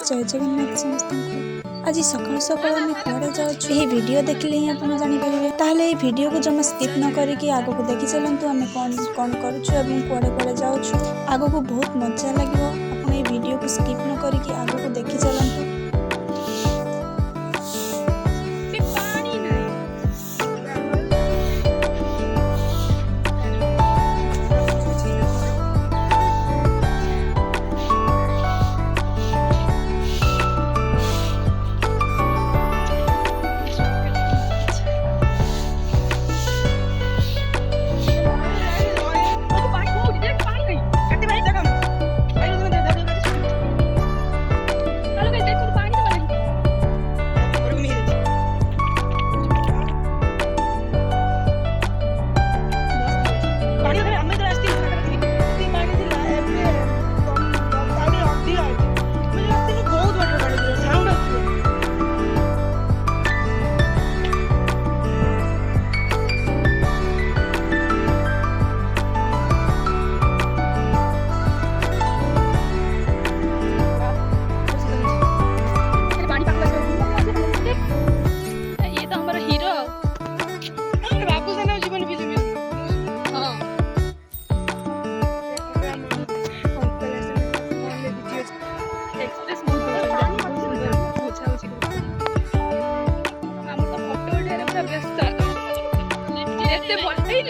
जय जगन्नाथ समस्त आज सकाल सकाल आम कड़े जाऊँ ये वीडियो देखिले ही आप जानीपारे ताहले वीडियो को जमा स्किप न करके आग को देखी चलतु आम कौन कौन करुँ कड़े कड़े जाऊँ आग को बहुत मजा लगे आप वीडियो को स्किप न करके आग को देखी चलतु।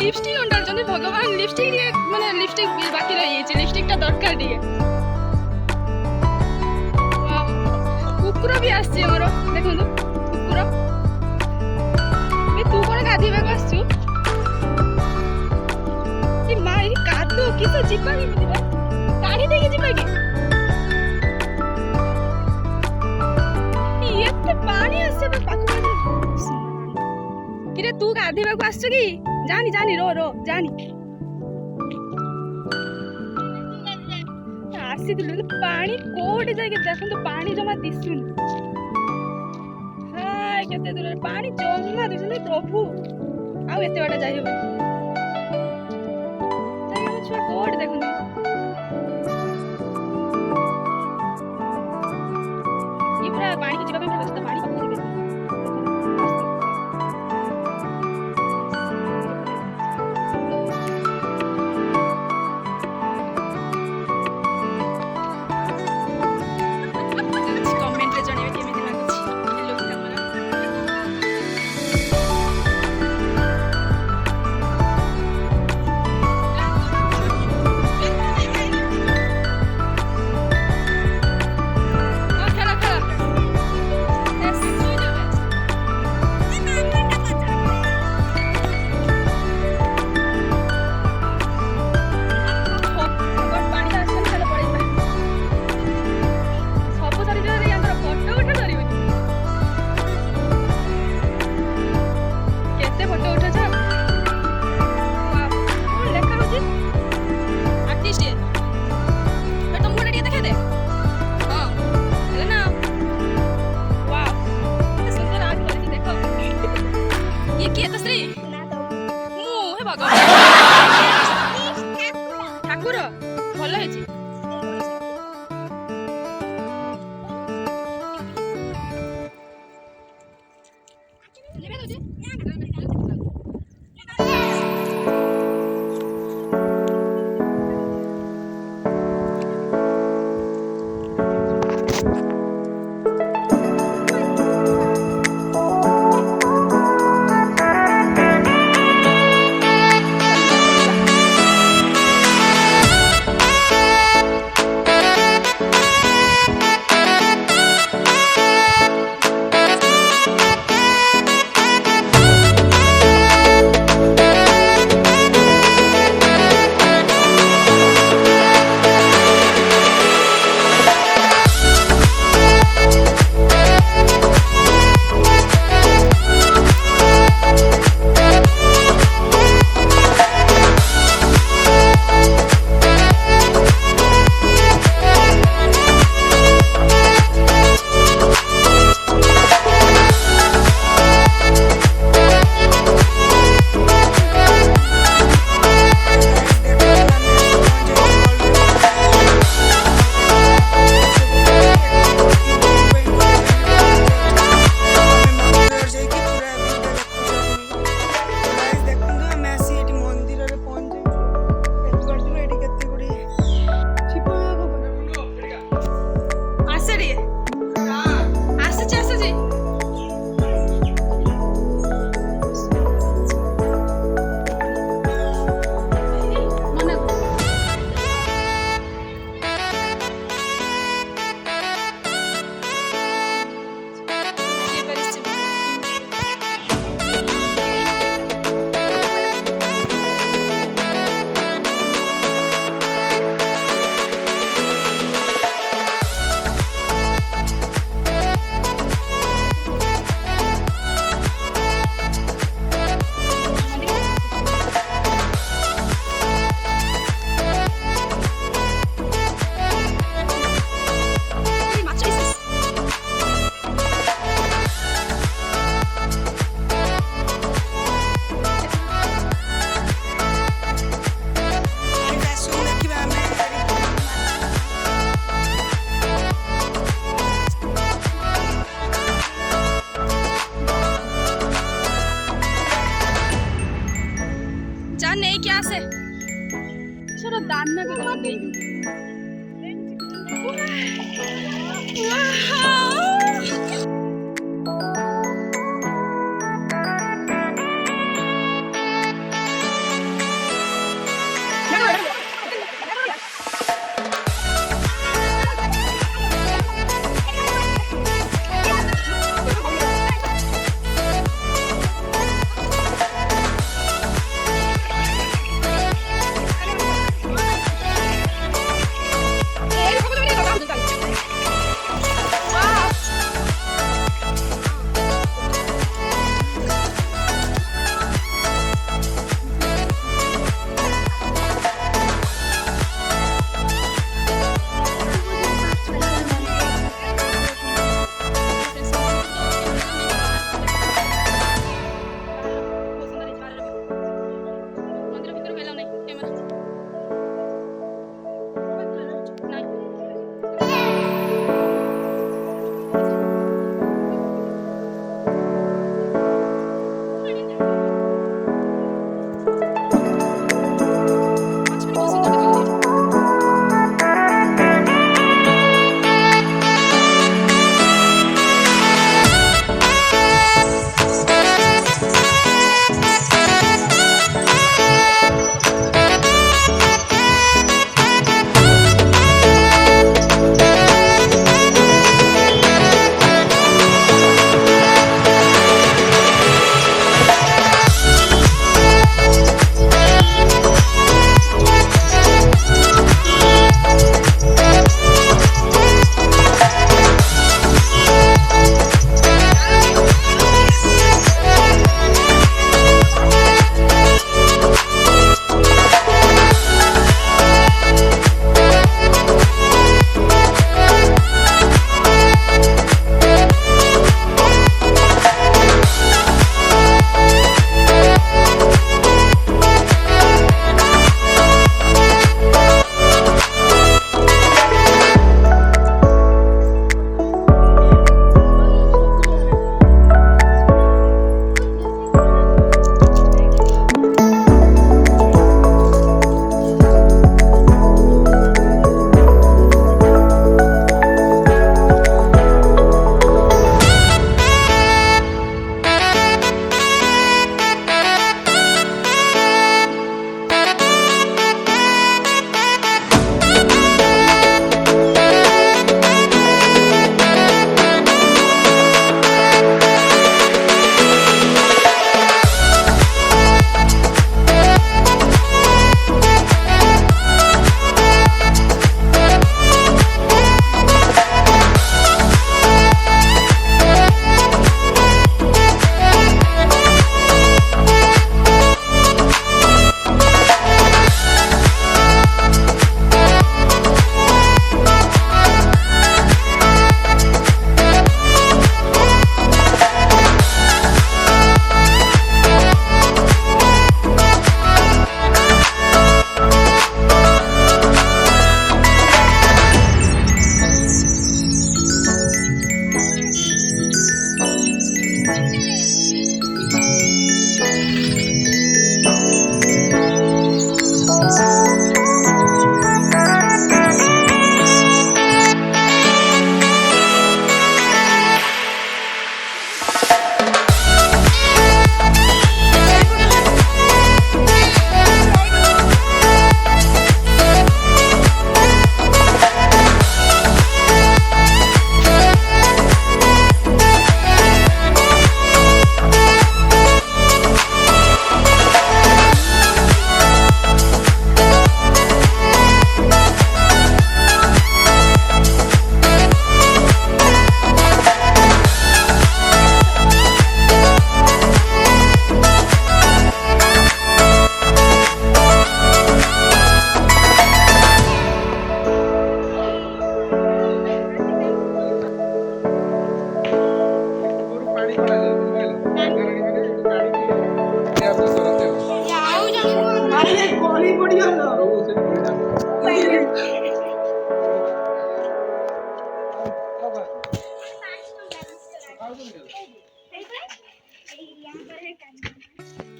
लिपस्टिक अंडर भगवान लिपस्टिक माने लिपस्टिक बाकी रही लिपस्टिकटा दरकार दिए कुकुर भी आसछि हमर देखंतु कुकुर तू कोन गाधीबा आसछु कि मारी कादो किस जीवा के दिबा गाड़ी देके जीवा के एते पानी आसे पाखु किरे तू गाधीबा को आसछु की जानी जानी रो रो जानी आसी दिलु पानी कोठे जाके देखन तो पानी जमा दिसुन हाय केते दूर पानी जमा दिसुन प्रभु आउ एते बाटा जाई हो जाई छुआ कोठ देखन ई पूरा पानी के जीवा पे व्यवस्था पानी पकड़ दिबे ठाकुर भल है রান্না করতে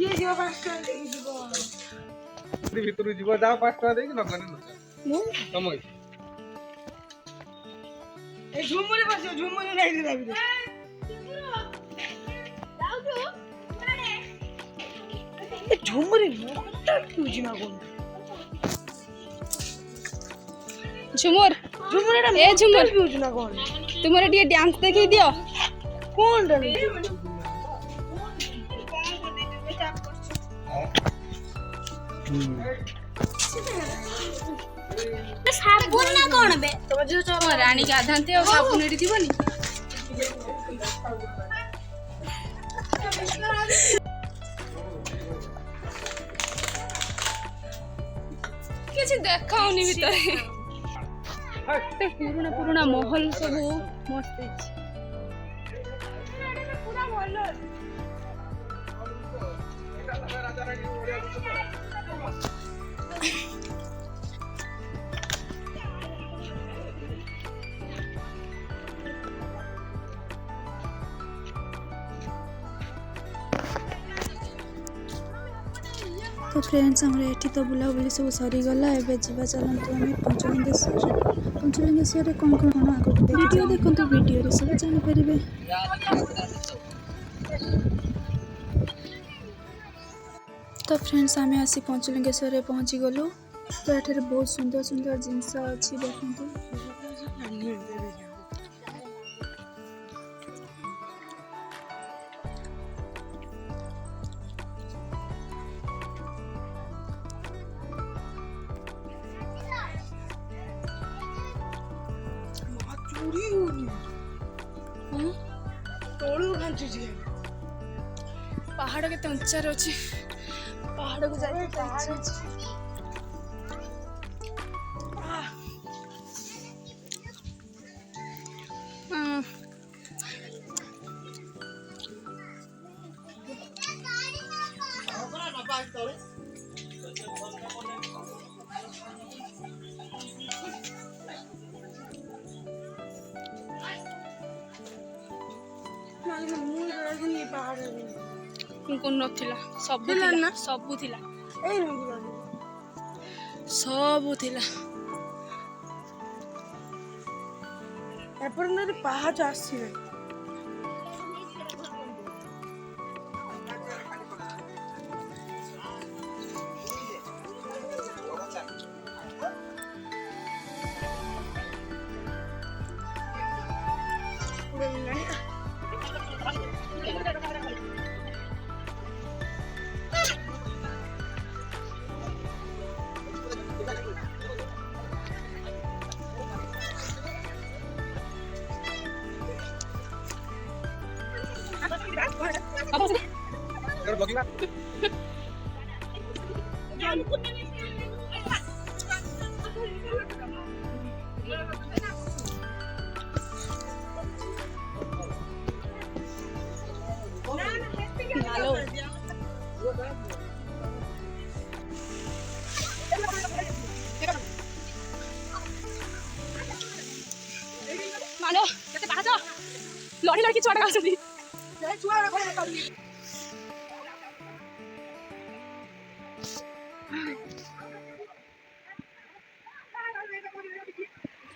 କିଏ ଯିବ 5 ଟଙ୍କା ଦେଇକି ଯିବ ଭିତରୁ ଯିବ ଯାଅ 5 ଟଙ୍କା ଦେଇକି ନଗନି ମୁଁ ତମ এই ঝুমুরি বসে ঝুমুরি রাইতে যাবি রে এই ঝুমুরি মনটা তুই না কোন ঝুমুর ঝুমুরিটা এ ঝুমুর তুই না কোন ତୁମର ଟିକେ ଡ୍ୟାନ୍ସ ଦେଖେଇ ଦିଅ কোন রে ସାବୁନ ନା କଣ ବେ? তোমার যে ତମ ରାଣୀ ଗାଧାନ୍ତି ଆଉ ସାବୁନ ଏଠି ଥିବନି କିଛି ଦେଖାଉନି ଭିତରେ ଏତେ ପୁରୁଣା ପୁରୁଣା ମହଲ ସବୁ ମସ୍ତ ହେଇଛି ପୁରା ଭଲ तो फ्रेंड्स हमारे एठी तो बुलाबुली सब सरीगला एबे जीवा चलतु आम पंचलिंगेश्वर कौन कौन कौन आगे वीडियो देखो वीडियो सब जानीपर तो फ्रेंड्स आम आसी पंचलिंगेश्वर पहुँची गलु तो ये बहुत सुंदर सुंदर जिनस अच्छी देखते চুরি হউনি তোড়ু খাঞ্চুছি पहाड़ के उच्चार अच्छे पहाड़ को जाए ମୁଁ ରହିନି ପାହାଡ଼ରେ कौन नथिला सब थिला थिला ना? सब थिला এই নদী सब थिला এরপরে না পাহাড় আসছে मानो କେତେ ପାହାଚ ଲଢି ଲଢି ଛୁଆଟା ଆସୁଛନ୍ତି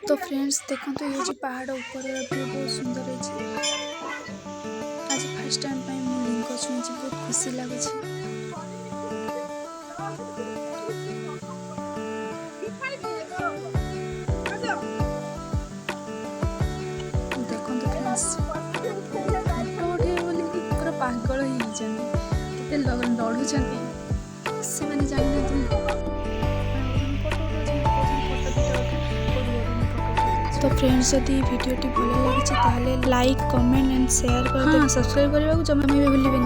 तो फ्रेंड्स देखो तो ये जो पहाड़ ऊपर व्यू बहुत सुंदर है आज फर्स्ट टाइम पे मु लिंग छुई बहुत खुशी लगुच देखो तो फ्रेंड्स फोटो उठे बोली पूरा पागल होते लड़ुं से मैंने जान तो फ्रेंड्स यदि वीडियोटी भल लगी लाइक कमेंट एंड शेयर कर सब्सक्राइब करने को जमा भी भूलें।